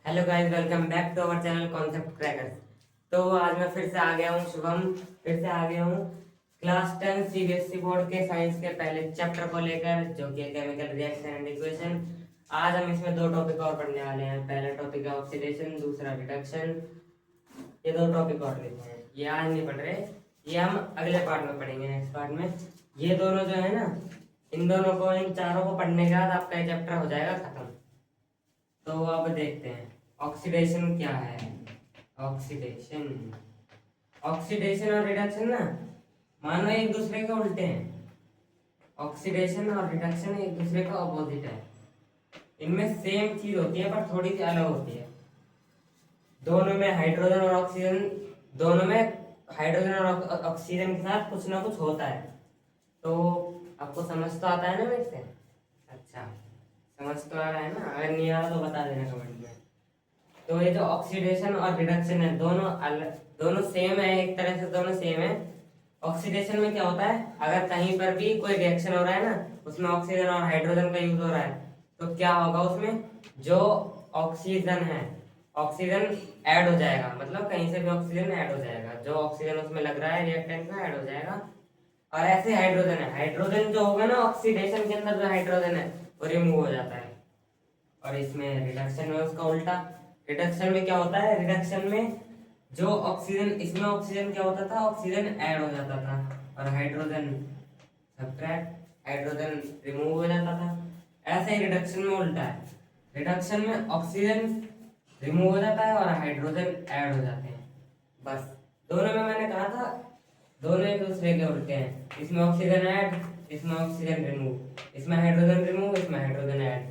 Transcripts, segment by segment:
Hello guys, welcome back to our channel concept crackers. तो आज मैं फिर से आ गया हूँ शुभम, फिर से आ गया हूँ क्लास 10 सीबीएसई बोर्ड के साइंस के पहले चैप्टर को लेकर, जो कि केमिकल रिएक्शन एंड इक्वेशन। आज हम इसमें दो टॉपिक और पढ़ने वाले हैं। पहला टॉपिक है ऑक्सीडेशन, दूसरा रिडक्शन। ये दो टॉपिक और लेते हैं, ये आज नहीं पढ़ रहे, ये हम अगले पार्ट में पढ़ेंगे, नेक्स्ट पार्ट में। ये दोनों जो है ना, इन दोनों को, इन चारों को पढ़ने के बाद आपका ये चैप्टर हो जाएगा खत्म। तो अब देखते हैं ऑक्सीडेशन क्या है। ऑक्सीडेशन ऑक्सीडेशन और रिडक्शन ना, मानो एक दूसरे के उल्टे हैं। ऑक्सीडेशन और रिडक्शन एक दूसरे का अपोजिट है। इनमें सेम चीज होती है पर थोड़ी सी अलग होती है। दोनों में हाइड्रोजन और ऑक्सीजन, दोनों में हाइड्रोजन और ऑक्सीजन के साथ कुछ ना कुछ होता है। तो आपको समझ तो आता है ना मेरे से? अच्छा, समझ तो आ रहा है ना? अगर नहीं आ रहा तो बता देना कमेंट में। तो ये जो ऑक्सीडेशन और रिडक्शन है, दोनों सेम है, एक तरह से दोनों सेम है। ऑक्सीडेशन में क्या होता है, अगर कहीं पर भी कोई रिएक्शन हो रहा है ना, उसमें ऑक्सीजन और हाइड्रोजन का यूज हो रहा है, तो क्या होगा उसमें, जो ऑक्सीजन है, ऑक्सीजन ऐड हो जाएगा। मतलब कहीं से भी ऑक्सीजन ऐड हो जाएगा, जो ऑक्सीजन उसमें लग रहा है रिएक्टेंट में ऐड हो जाएगा। और ऐसे हाइड्रोजन है, हाइड्रोजन जो होगा ना ऑक्सीडेशन के अंदर, जो हाइड्रोजन है वो रिमूव हो जाता है। और इसमें रिडक्शन में उसका उल्टा। रिडक्शन में क्या होता है, रिडक्शन में जो ऑक्सीजन, इसमें ऑक्सीजन क्या होता था, ऑक्सीजन ऐड हो जाता था और हाइड्रोजन सब्ट्रैक्ट, हाइड्रोजन रिमूव हो जाता था। ऐसे ही रिडक्शन में उल्टा है। रिडक्शन में ऑक्सीजन रिमूव हो जाता है और हाइड्रोजन ऐड हो जाते हैं। बस दोनों में मैंने कहा था दोनों एक दूसरे के उल्टे हैं। इसमें ऑक्सीजन ऐड, इसमें ऑक्सीजन रिमूव, इसमें हाइड्रोजन रिमूव, इसमें हाइड्रोजन ऐड।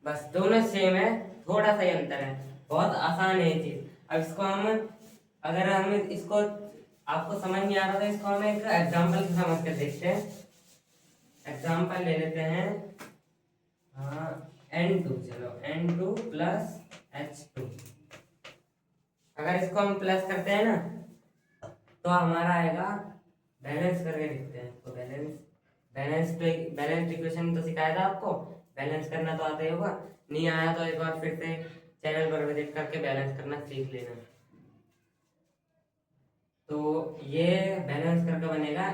बस दोनों सेम है, थोड़ा सा ही अंतर है। बहुत आसान है ये चीज। अब इसको हम, अगर हम इसको, आपको समझ नहीं आ रहा था, इसको हम एक एग्जांपल से समझ कर देखते हैं। एग्जांपल ले लेते हैं। हाँ, N2, चलो N2 प्लस H2। अगर इसको हम प्लस करते हैं ना, तो हमारा आएगा, बैलेंस करके लिखते हैं। तो बैलेंस इक्वेशन तो सिखाया था आपको, बैलेंस करना तो आता ही होगा। नहीं आया तो एक बार फिर से चैनल पर विजिट करके बैलेंस करना सीख लेना। तो ये बैलेंस करके बनेगा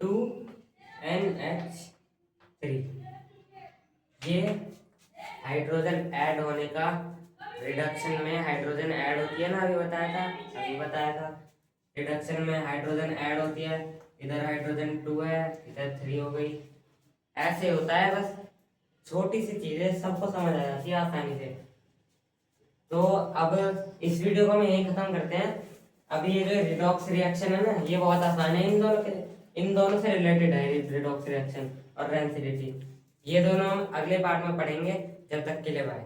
2NH3। ये हाइड्रोजन ऐड होने का, रिडक्शन में हाइड्रोजन ऐड होती है ना, अभी बताया था। रिडक्शन में हाइड्रोजन ऐड होती है, इधर हाइड्रोजन 2 है, इधर 3 हो गई। ऐसे होता है, बस छोटी सी चीजें सबको समझ आ जाती है आसानी से। तो अब इस वीडियो को हम यही खत्म करते हैं। अभी ये जो रिडॉक्स रिएक्शन है ना, ये बहुत आसान है, इन दोनों से रिलेटेड है रिडॉक्स रिएक्शन और रेंसिडिटी। ये दोनों हम अगले पार्ट में पढ़ेंगे। जब तक के लिए बाय।